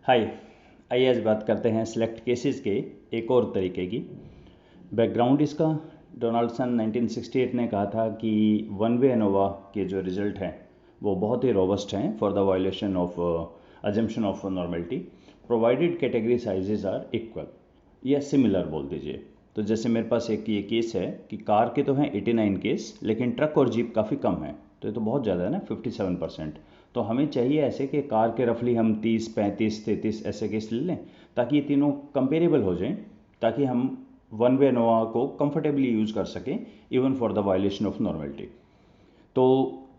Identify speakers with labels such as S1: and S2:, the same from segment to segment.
S1: हाय। आइए आज बात करते हैं सिलेक्ट केसेस के एक और तरीके की। बैकग्राउंड इसका डोनाल्डसन 1968 ने कहा था कि वन वे एनोवा के जो रिजल्ट हैं वो बहुत ही रोबस्ट हैं for the violation of assumption of normality provided category sizes are equal या सिमिलर बोल दीजिए। तो जैसे मेरे पास एक ये केस है कि कार के तो हैं 89 केस, लेकिन ट्रक और जीप काफ़ी कम है, तो ये तो बहुत ज़्यादा है ना 57%। तो हमें चाहिए ऐसे कि कार के रफली हम 30, 35, 33 ऐसे केस ले लें ताकि ये तीनों कंपेरेबल हो जाएं, ताकि हम वन वे नोवा को कंफर्टेबली यूज़ कर सकें even for the violation of normality. तो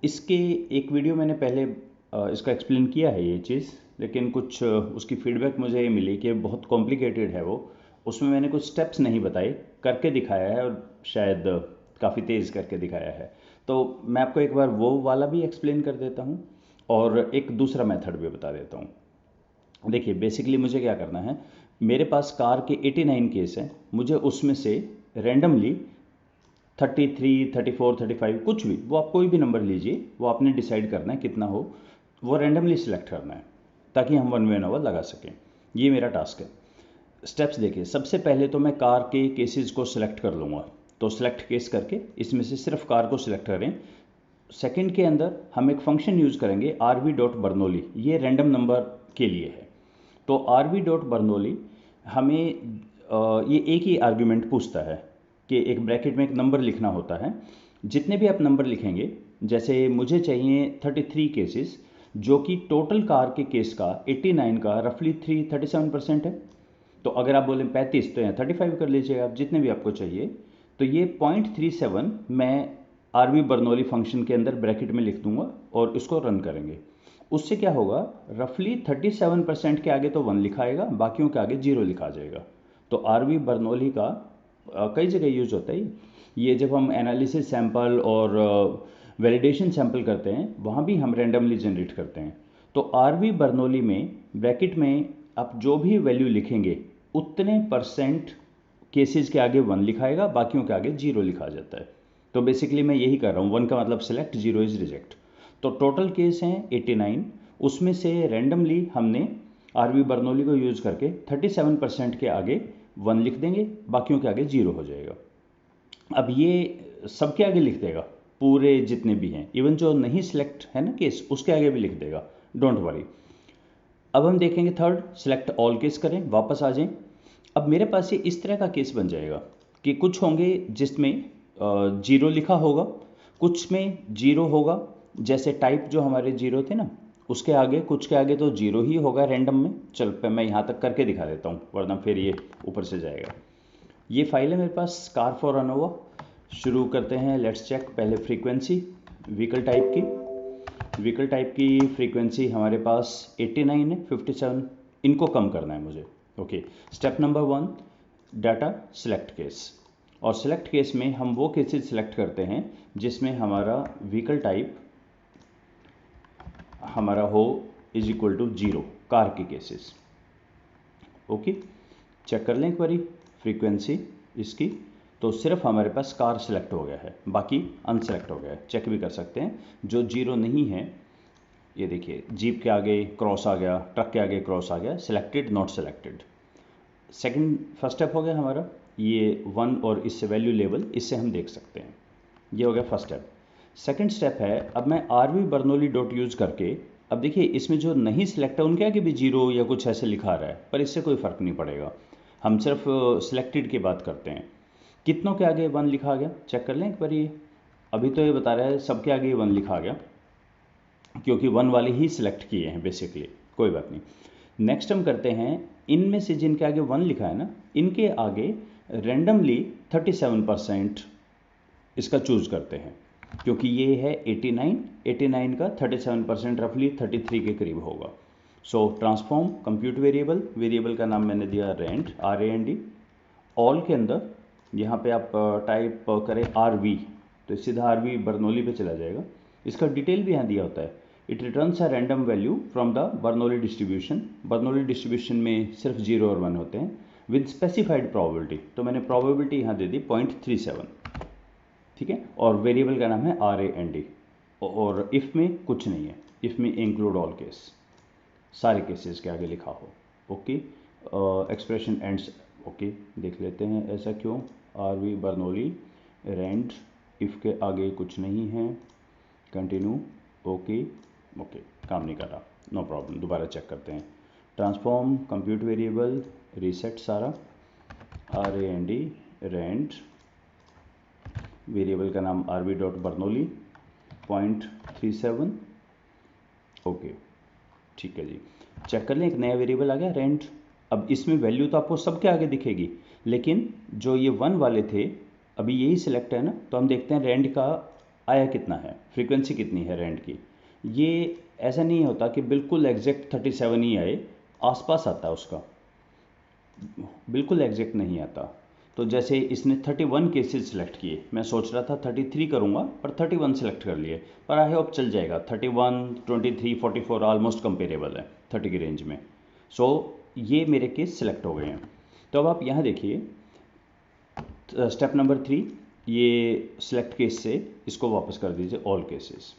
S1: इसके एक वीडियो मैंने पहले इसका एक्सप्लेन किया है ये चीज़, लेकिन कुछ उसकी फीडबैक मुझे ये मिली कि बहुत कॉम्प्लिकेटेड है वो। उसमें मैंने कुछ स्टेप्स नहीं बताए, करके दिखाया है और शायद काफ़ी तेज़ करके दिखाया है। तो मैं आपको एक बार वो वाला भी एक्सप्लेन कर देता हूँ और एक दूसरा मेथड भी बता देता हूँ। देखिए बेसिकली मुझे क्या करना है, मेरे पास कार के 89 केस हैं, मुझे उसमें से रैंडमली 33, 34, 35 कुछ भी, वो आप कोई भी नंबर लीजिए, वो आपने डिसाइड करना है कितना हो, वो रैंडमली सिलेक्ट करना है ताकि हम वन वे नंबर लगा सकें। ये मेरा टास्क है। स्टेप्स देखिए, सबसे पहले तो मैं कार के केसेस को सिलेक्ट कर लूँगा। तो सिलेक्ट केस करके इसमें से सिर्फ कार को सिलेक्ट करें। सेकंड के अंदर हम एक फंक्शन यूज़ करेंगे rv.bernoulli, ये रैंडम नंबर के लिए है। तो rv.bernoulli हमें ये एक ही आर्ग्यूमेंट पूछता है कि एक ब्रैकेट में एक नंबर लिखना होता है। जितने भी आप नंबर लिखेंगे, जैसे मुझे चाहिए 33 केसेस, जो कि टोटल कार के केस का 89 का रफली 37% है। तो अगर आप बोलें 35 तो यहाँ 35 कर लीजिएगा आप, जितने भी आपको चाहिए। तो ये 0.37 मैं आरवी बर्नौली फंक्शन के अंदर ब्रैकेट में लिख दूंगा और इसको रन करेंगे। उससे क्या होगा, रफली 37% के आगे तो 1 लिखा आएगा, बाकियों के आगे 0 लिखा जाएगा। तो आरवी बर्नौली का कई जगह यूज होता है ये। जब हम एनालिसिस सैंपल और वैलिडेशन सैंपल करते हैं, वहाँ भी हम रैंडमली जनरेट करते हैं। तो आरवी बर्नौली में ब्रैकेट में आप जो भी वैल्यू लिखेंगे उतने परसेंट केसेस के आगे 1 लिखाएगा, बाकियों के आगे 0 लिखा जाता है। तो बेसिकली मैं यही कर रहा हूँ, 1 का मतलब सिलेक्ट, 0 इज रिजेक्ट। तो टोटल केस हैं 89, उसमें से रैंडमली हमने आरवी बर्नौली को यूज करके 37% के आगे 1 लिख देंगे, बाकियों के आगे 0 हो जाएगा। अब ये सबके आगे लिख देगा, पूरे जितने भी हैं, इवन जो नहीं सिलेक्ट है ना केस, उसके आगे भी लिख देगा, डोंट वरी। अब हम देखेंगे थर्ड, सिलेक्ट ऑल केस करें, वापस आ जाएं। अब मेरे पास ये इस तरह का केस बन जाएगा कि कुछ होंगे जिसमें 0 लिखा होगा, कुछ में 0 होगा, जैसे टाइप जो हमारे 0 थे ना, उसके आगे कुछ के आगे तो 0 ही होगा रैंडम में। चल पे मैं यहाँ तक करके दिखा देता हूँ, वरना फिर ये ऊपर से जाएगा। ये फाइल है मेरे पास, कार फॉर अनोवा। शुरू करते हैं, लेट्स चेक पहले फ्रीक्वेंसी व्हीकल टाइप की। व्हीकल टाइप की फ्रीक्वेंसी हमारे पास 89 है, 57, इनको कम करना है मुझे। Okay, step number 1, data select case. और सिलेक्ट केस में हम वो केसेस सिलेक्ट करते हैं जिसमें हमारा व्हीकल टाइप हमारा हो इज इक्वल टू 0, कार के केसेस। ओके, चेक कर लें एक बारी फ्रीक्वेंसी इसकी। तो सिर्फ हमारे पास कार सिलेक्ट हो गया है, बाकी अनसेलेक्ट हो गया है। चेक भी कर सकते हैं, जो 0 नहीं है, ये देखिए जीप के आगे क्रॉस आ गया, ट्रक के आगे क्रॉस आ गया, selected not selected. Second first step हो गया हमारा, ये 1 और इससे वैल्यू लेवल, इससे हम देख सकते हैं। ये हो गया फर्स्ट स्टेप। सेकंड स्टेप है, अब मैं आरवी बर्नौली डॉट यूज़ करके, अब देखिए इसमें जो नहीं सिलेक्ट है उनके आगे भी 0 या कुछ ऐसे लिखा रहा है, पर इससे कोई फ़र्क नहीं पड़ेगा। हम सिर्फ सिलेक्टेड की बात करते हैं। कितनों के आगे 1 लिखा गया, चेक कर लें एक बार। ये अभी तो ये बता रहा है सबके आगे 1 लिखा गया, क्योंकि 1 वाले ही सिलेक्ट किए हैं बेसिकली, कोई बात नहीं। नेक्स्ट हम करते हैं, इनमें से जिनके आगे 1 लिखा है ना, इनके आगे रैंडमली 37% इसका चूज़ करते हैं, क्योंकि ये है 89 का 37% रफली 33 के करीब होगा। सो ट्रांसफॉर्म कंप्यूट वेरिएबल, वेरिएबल का नाम मैंने दिया रेंड, RAND। ऑल के अंदर यहाँ पे आप टाइप करें RV, तो सीधा RV बर्नौली पे चला जाएगा। इसका डिटेल भी यहाँ दिया होता है, it returns a random value from the Bernoulli distribution. Bernoulli distribution में सिर्फ 0 और 1 होते हैं, विद स्पेसिफाइड प्रोबेबिलिटी। तो मैंने प्रोबेबिलिटी यहाँ दे दी 0.37, ठीक है। और वेरिएबल का नाम है RAND। और इफ़ में कुछ नहीं है, इफ़ में इंक्लूड ऑल केस। सारे केसेस के आगे लिखा हो। Okay, expression ends. ओके, देख लेते हैं ऐसा क्यों। R V Bernoulli rent, if के आगे कुछ नहीं है, कंटिन्यू। ओके ओके, काम नहीं कर रहा, नो प्रॉब्लम, दोबारा चेक करते हैं। ट्रांसफॉर्म कंप्यूट वेरिएबल, रीसेट सारा, R A N D rent, variable का नाम R V dot Bernoulli 0.37। Okay ठीक है जी, चेक कर लें, एक नया वेरिएबल आ गया रेंट। अब इसमें वैल्यू तो आपको सबके आगे दिखेगी, लेकिन जो ये 1 वाले थे अभी यही सिलेक्ट है ना, तो हम देखते हैं रेंट का आया कितना है, फ्रीक्वेंसी कितनी है रेंट की। ये ऐसा नहीं होता कि बिल्कुल एग्जैक्ट 37 ही आए, आसपास आता है उसका, बिल्कुल एग्जैक्ट नहीं आता। तो जैसे इसने 31 केसेस सिलेक्ट किए, मैं सोच रहा था 33 करूँगा पर 31 सेलेक्ट कर लिए, पर आई होप चल जाएगा। 31, 23, 44 ऑलमोस्ट कंपेरेबल है 30 की रेंज में। सो ये मेरे केस सिलेक्ट हो गए हैं। तो अब आप यहाँ देखिए, स्टेप नंबर 3, ये सिलेक्ट केस से इसको वापस कर दीजिए ऑल केसेस,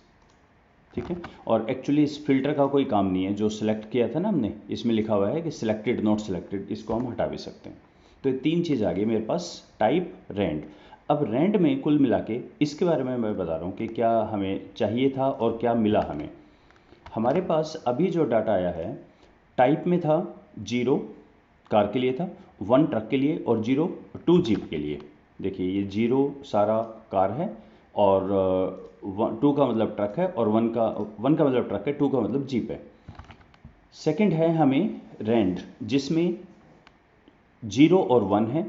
S1: ठीक है। और एक्चुअली इस फिल्टर का कोई काम नहीं है, जो सिलेक्ट किया था ना हमने, इसमें लिखा हुआ है कि सिलेक्टेड नॉट सिलेक्टेड, इसको हम हटा भी सकते हैं। तो ये 3 चीज़ आ गई मेरे पास, टाइप, रेंट। अब रेंट में कुल मिला के इसके बारे में मैं बता रहा हूँ कि क्या हमें चाहिए था और क्या मिला हमें। हमारे पास अभी जो डाटा आया है, टाइप में था 0 कार के लिए था, 1 ट्रक के लिए और 0 2 जीप के लिए। देखिए ये 0 सारा कार है और 2 का मतलब ट्रक है, और 1 का मतलब ट्रक है, 2 का मतलब जीप है। सेकंड है हमें रेंट, जिसमें 0 और 1 है।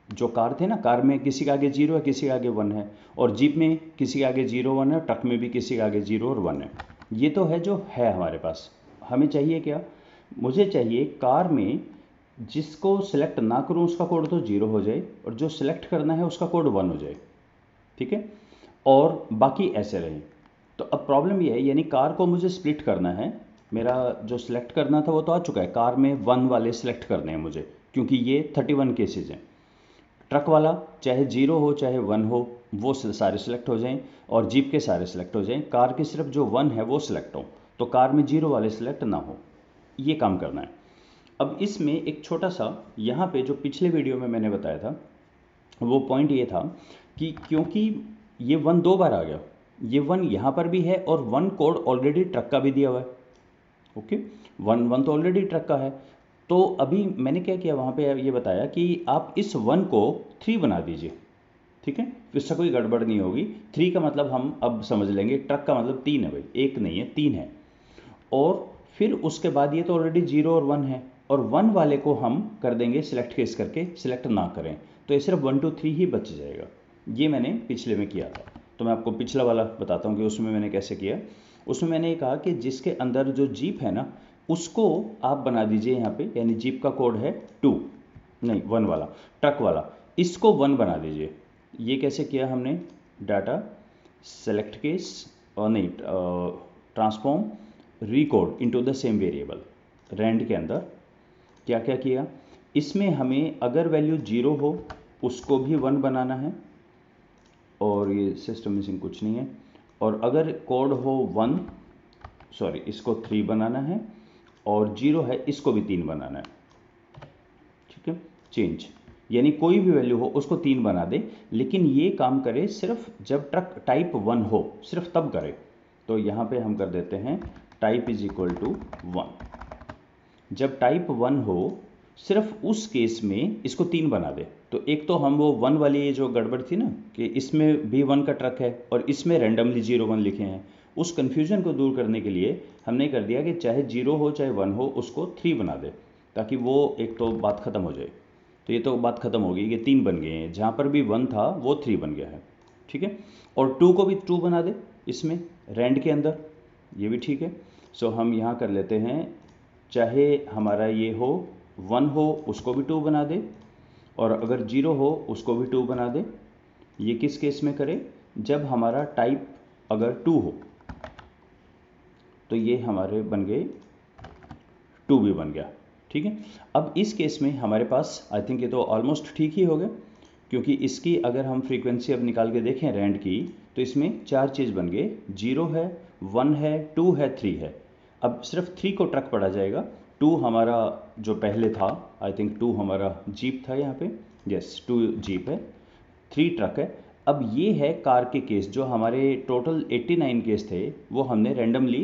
S1: जो कार थे ना, कार में किसी के आगे 0 है, किसी के आगे 1 है, और जीप में किसी के आगे 0 1 है, ट्रक में भी किसी के आगे 0 और 1 है। ये तो है जो है हमारे पास। हमें चाहिए क्या, मुझे चाहिए कार में जिसको सिलेक्ट ना करूं उसका कोड तो 0 हो जाए, और जो सिलेक्ट करना है उसका कोड 1 हो जाए, ठीक है, और बाकी ऐसे रहे। तो अब प्रॉब्लम ये है, यानी कार को मुझे स्प्लिट करना है। मेरा जो सिलेक्ट करना था वो तो आ चुका है, कार में 1 वाले सिलेक्ट करने हैं मुझे, क्योंकि ये 31 केसेज हैं। ट्रक वाला चाहे 0 हो चाहे 1 हो, वो सारे सिलेक्ट हो जाएं, और जीप के सारे सिलेक्ट हो जाएं। कार की सिर्फ जो 1 है वो सिलेक्ट हो, तो कार में 0 वाले सिलेक्ट ना हो। ये काम करना है। अब इसमें एक छोटा सा, यहाँ पे जो पिछले वीडियो में मैंने बताया था, वो पॉइंट ये था कि क्योंकि ये 1 2 बार आ गया, ये 1 यहाँ पर भी है और 1 कोड ऑलरेडी ट्रक का भी दिया हुआ है। ओके, 1 तो ऑलरेडी ट्रक का है। तो अभी मैंने क्या किया, वहाँ पे ये बताया कि आप इस 1 को 3 बना दीजिए, ठीक है, इससे कोई गड़बड़ नहीं होगी। 3 का मतलब हम अब समझ लेंगे, ट्रक का मतलब 3 है भाई, 1 नहीं है 3 है। और फिर उसके बाद ये तो ऑलरेडी 0 और 1 है, और 1 वाले को हम कर देंगे सिलेक्ट केस करके, सिलेक्ट ना करें, तो ये सिर्फ 1 2 3 ही बच जाएगा। ये मैंने पिछले में किया था। तो मैं आपको पिछला वाला बताता हूँ कि उसमें मैंने कैसे किया। उसमें मैंने ये कहा कि जिसके अंदर जो जीप है ना, उसको आप बना दीजिए यहाँ पे, यानी जीप का कोड है 2, नहीं 1 वाला, ट्रक वाला, इसको 1 बना दीजिए। ये कैसे किया हमने, डाटा सेलेक्ट केस, और नहीं, transform recode into the same variable, rand के अंदर क्या क्या किया। इसमें हमें अगर वैल्यू 0 हो उसको भी 1 बनाना है, और ये सिस्टम मिसिंग कुछ नहीं है। और अगर कोड हो 1, सॉरी, इसको 3 बनाना है, और 0 है इसको भी 3 बनाना है, ठीक है। चेंज यानी कोई भी वैल्यू हो उसको 3 बना दे, लेकिन ये काम करे सिर्फ जब ट्रक टाइप 1 हो, सिर्फ तब करे। तो यहाँ पे हम कर देते हैं टाइप इज इक्वल टू 1। जब टाइप 1 हो सिर्फ उस केस में इसको 3 बना दे। तो एक तो हम वो 1 वाली जो गड़बड़ थी ना, कि इसमें भी 1 का ट्रक है और इसमें रैंडमली 0 1 लिखे हैं, उस कन्फ्यूजन को दूर करने के लिए हमने कर दिया कि चाहे 0 हो चाहे 1 हो उसको 3 बना दे, ताकि वो एक तो बात ख़त्म हो जाए। तो ये तो बात ख़त्म हो गई कि 3 बन गए हैं, जहाँ पर भी 1 था वो 3 बन गया है, ठीक है। और 2 को भी 2 बना दे इसमें रैंड के अंदर, ये भी ठीक है। सो हम यहाँ कर लेते हैं, चाहे हमारा ये हो 1 हो उसको भी 2 बना दे, और अगर 0 हो उसको भी 2 बना दे। ये किस केस में करें, जब हमारा टाइप अगर 2 हो, तो ये हमारे बन गए 2 भी बन गया, ठीक है। अब इस केस में हमारे पास आई थिंक ये तो ऑलमोस्ट ठीक ही हो गया, क्योंकि इसकी अगर हम फ्रीक्वेंसी अब निकाल के देखें रैंड की, तो इसमें 4 चीज़ बन गए, 0 है, 1 है, 2 है, 3 है। अब सिर्फ 3 को ट्रक पढ़ा जाएगा, 2 हमारा जो पहले था, आई थिंक 2 हमारा जीप था यहाँ पे, यस 2 जीप है, 3 ट्रक है। अब ये है कार के केस, जो हमारे टोटल 89 केस थे वो हमने रैंडमली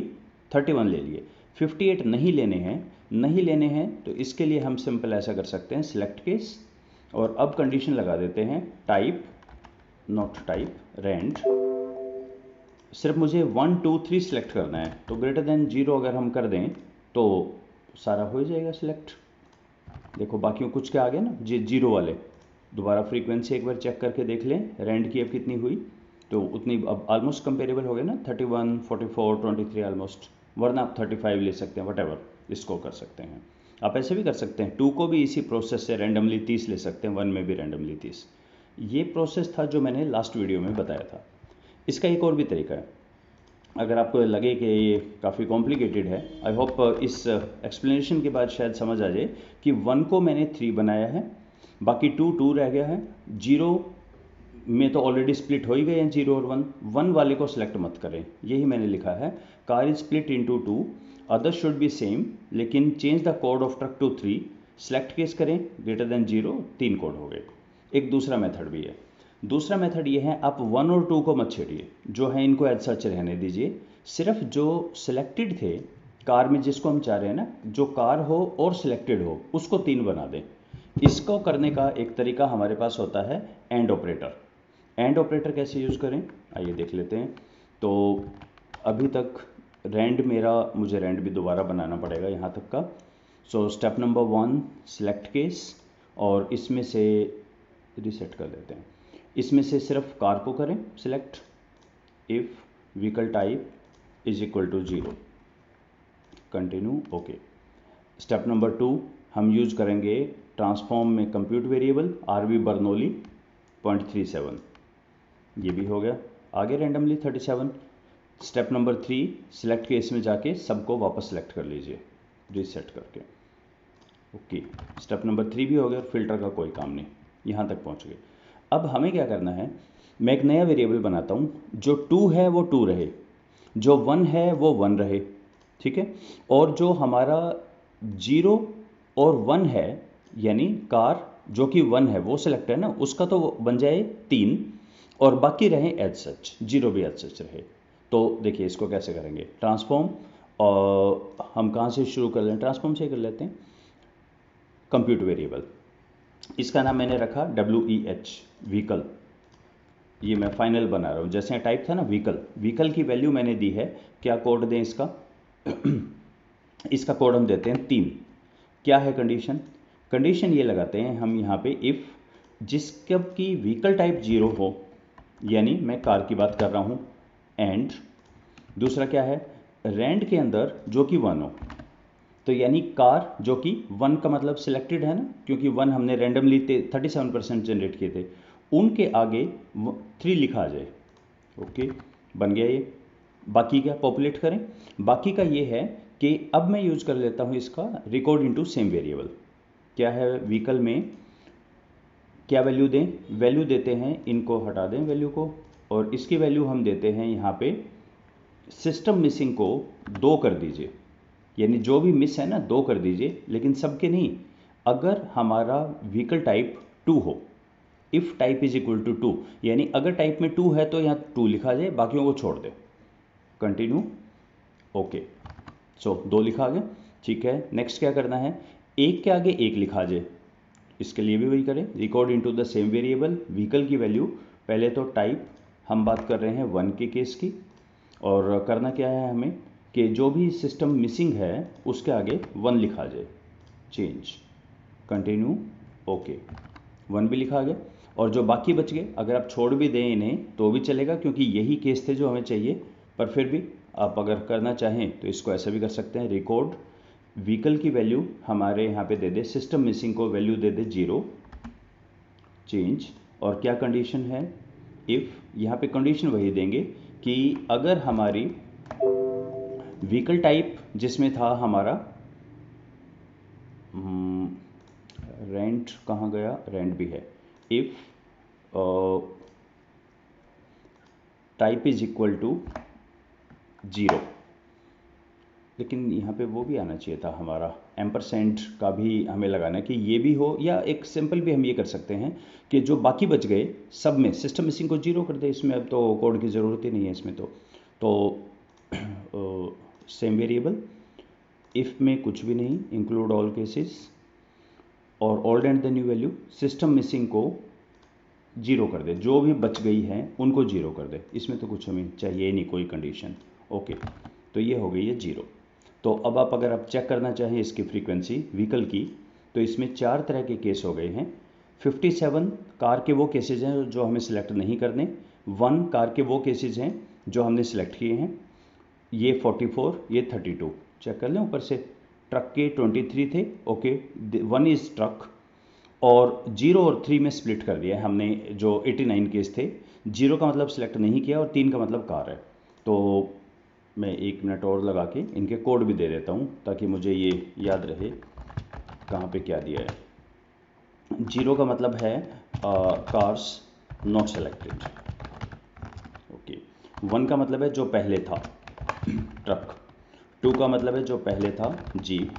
S1: 31 ले लिए, 58 नहीं लेने हैं तो इसके लिए हम सिंपल ऐसा कर सकते हैं, सिलेक्ट केस, और अब कंडीशन लगा देते हैं टाइप, नॉट टाइप, रेंड, सिर्फ मुझे 1 2 3 सिलेक्ट करना है, तो ग्रेटर देन 0 अगर हम कर दें तो सारा हो जाएगा सिलेक्ट। देखो बाकियों कुछ क्या आ गया ना, जीरो वाले, दोबारा फ्रीक्वेंसी एक बार चेक करके देख लें रेंड की अब कितनी हुई, तो उतनी अब ऑलमोस्ट कंपेरेबल हो गया ना, 31 44 23 ऑलमोस्ट, वरना आप 35 ले सकते हैं, वटेवर इसको कर सकते हैं। आप ऐसे भी कर सकते हैं, 2 को भी इसी प्रोसेस से रैंडमली 30 ले सकते हैं, 1 में भी रैंडमली 30। ये प्रोसेस था जो मैंने लास्ट वीडियो में बताया था। इसका एक और भी तरीका है, अगर आपको लगे कि ये काफ़ी कॉम्प्लिकेटेड है, आई होप इस एक्सप्लेनेशन के बाद शायद समझ आ जाए कि 1 को मैंने 3 बनाया है, बाकी 2 रह गया है, 0 में तो ऑलरेडी स्प्लिट हो ही गए हैं 0 और 1 वाले को सिलेक्ट मत करें, यही मैंने लिखा है, car is split into 2, other should be same, लेकिन change the code of truck to 3, select case करें, ग्रेटर देन 0, 3 कोड हो गए। एक दूसरा मेथड भी है, दूसरा मेथड ये है, आप 1 और 2 को मत छेड़िए, जो है इनको एज सच रहने दीजिए, सिर्फ जो सिलेक्टेड थे कार में जिसको हम चाह रहे हैं ना, जो कार हो और सिलेक्टेड हो उसको 3 बना दें। इसको करने का एक तरीका हमारे पास होता है एंड ऑपरेटर। एंड ऑपरेटर कैसे यूज़ करें आइए देख लेते हैं। तो अभी तक रैंड मेरा, मुझे रैंड भी दोबारा बनाना पड़ेगा यहाँ तक का। So step number 1 select case, और इसमें से रीसेट कर देते हैं, इसमें से सिर्फ कार को करें select, if vehicle type is equal to 0, continue, okay. Step number 2 हम यूज करेंगे ट्रांसफॉर्म में कंप्यूट वेरिएबल आरवी बर्नौली 0.37, ये भी हो गया, आगे randomly 37। Step number 3 select case में जाके सबको वापस सेलेक्ट कर लीजिए रीसेट करके, ओके। स्टेप नंबर 3 भी हो गया, फिल्टर का कोई काम नहीं, यहाँ तक पहुँच गए। अब हमें क्या करना है, मैं एक नया वेरिएबल बनाता हूँ, जो 2 है वो 2 रहे, जो 1 है वो 1 रहे, ठीक है, और जो हमारा 0 और 1 है, यानी कार जो कि 1 है वो सिलेक्ट है ना, उसका तो बन जाए 3, और बाकी रहे एज सच, 0 भी एज सच रहे। तो देखिए इसको कैसे करेंगे, ट्रांसफॉर्म, और हम कहाँ से शुरू कर लें, ट्रांसफॉर्म से कर लेते हैं, कंप्यूट वेरिएबल, इसका नाम मैंने रखा WEH व्हीकल, ये मैं फाइनल बना रहा हूँ, जैसे टाइप था ना व्हीकल, व्हीकल की वैल्यू मैंने दी है, क्या कोड दें इसका इसका कोड हम देते हैं 3। क्या है कंडीशन, कंडीशन ये लगाते हैं हम यहाँ पे, इफ़ जिसका की व्हीकल टाइप 0 हो, यानी मैं कार की बात कर रहा हूँ, एंड दूसरा क्या है, रैंड के अंदर जो कि 1 हो, तो यानी कार जो कि 1 का मतलब सिलेक्टेड है ना, क्योंकि 1 हमने रैंडमली 37% जनरेट किए थे, उनके आगे 3 लिखा आ जाए, ओके बन गया ये। बाकी क्या पॉपुलेट करें, बाकी का ये है कि अब मैं यूज कर लेता हूँ इसका रिकॉर्ड इनटू सेम वेरिएबल, क्या है व्हीकल में क्या वैल्यू दें, वैल्यू देते हैं, इनको हटा दें वैल्यू को, और इसकी वैल्यू हम देते हैं यहाँ पे सिस्टम मिसिंग को 2 कर दीजिए, यानी जो भी मिस है ना 2 कर दीजिए, लेकिन सबके नहीं, अगर हमारा व्हीकल टाइप 2 हो, if type is equal to 2, यानी अगर टाइप में 2 है तो यहाँ 2 लिखा जाए, बाकियों को छोड़ दे, कंटिन्यू, ओके। सो 2 लिखा गया, ठीक है। नेक्स्ट क्या करना है, एक के आगे 1 लिखा जाए, इसके लिए भी वही करें, record into the same variable, vehicle की वैल्यू, पहले तो टाइप हम बात कर रहे हैं 1 के केस की, और करना क्या है हमें कि जो भी सिस्टम मिसिंग है उसके आगे 1 लिखा जाए, चेंज, कंटिन्यू, ओके, 1 भी लिखा गया, और जो बाकी बच गए अगर आप छोड़ भी दें इन्हें तो भी चलेगा, क्योंकि यही केस थे जो हमें चाहिए, पर फिर भी आप अगर करना चाहें तो इसको ऐसा भी कर सकते हैं, रिकॉर्ड व्हीकल की वैल्यू हमारे यहाँ पे दे दे, सिस्टम मिसिंग को वैल्यू दे दे 0, चेंज, और क्या कंडीशन है, इफ़, यहाँ पे कंडीशन वही देंगे कि अगर हमारी व्हीकल टाइप जिसमें था हमारा रेंट, कहाँ गया, रेंट भी है, if type is equal to 0, लेकिन यहाँ पे वो भी आना चाहिए था हमारा एम्परसेंट का भी हमें लगाना कि ये भी हो, या एक सिंपल भी हम ये कर सकते हैं कि जो बाकी बच गए सब में सिस्टम मिसिंग को जीरो कर दे। इसमें अब तो कोड की ज़रूरत ही नहीं है इसमें तो सेम वेरिएबल इफ़ में कुछ भी नहीं, इंक्लूड ऑल केसेस, और old and the new value system missing को जीरो कर दे, जो भी बच गई है उनको जीरो कर दे। इसमें तो कुछ हमें चाहिए नहीं कोई कंडीशन। ओके, तो ये हो गई है जीरो। तो अब आप अगर आप चेक करना चाहें इसकी फ्रीक्वेंसी व्हीकल की, तो इसमें 4 तरह के केस हो गए हैं। 57 कार के वो केसेज हैं जो हमें सिलेक्ट नहीं करने, 1 कार के वो केसेज हैं जो हमने सिलेक्ट किए हैं, ये 44, ये 32। चेक कर लें ऊपर से। ट्रक के 23 थे, ओके, 1 इज़ ट्रक, और 0 और 3 में स्प्लिट कर दिया है हमने। जो 89 केस थे, 0 का मतलब सिलेक्ट नहीं किया और 3 का मतलब कार है। तो मैं 1 मिनट और लगा के इनके कोड भी दे देता हूँ ताकि मुझे ये याद रहे कहाँ पे क्या दिया है। 0 का मतलब है कार्स नॉट सेलेक्टेड, ओके। 1 का मतलब है जो पहले था ट्रक, 2 का मतलब है जो पहले था जीप,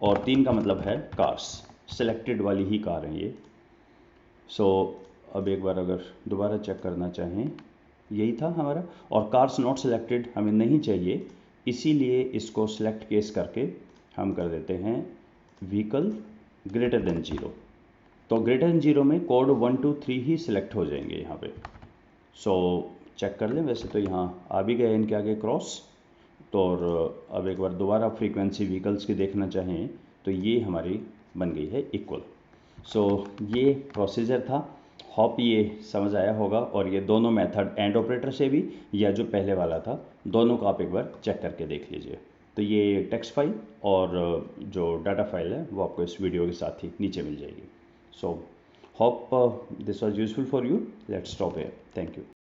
S1: और 3 का मतलब है कार्स, सेलेक्टेड वाली ही कार हैं ये। सो अब एक बार अगर दोबारा चेक करना चाहें, यही था हमारा, और कार्स नॉट सेलेक्टेड हमें नहीं चाहिए, इसीलिए इसको सेलेक्ट केस करके हम कर देते हैं व्हीकल ग्रेटर देन 0। तो ग्रेटर देन 0 में कोड 1 2 3 ही सिलेक्ट हो जाएंगे यहाँ पे। सो चेक कर लें, वैसे तो यहाँ आ भी गए इनके आगे क्रॉस। तो और अब एक बार दोबारा फ्रीक्वेंसी व्हीकल्स की देखना चाहें तो ये हमारी बन गई है इक्वल। सो ये प्रोसीजर था, होप ये समझ आया होगा। और ये दोनों मेथड एंड ऑपरेटर से भी या जो पहले वाला था, दोनों को आप एक बार चेक करके देख लीजिए। तो ये टेक्स्ट फाइल और जो डाटा फाइल है वो आपको इस वीडियो के साथ ही नीचे मिल जाएगी। So hope this was useful for you. Let's stop here. Thank you.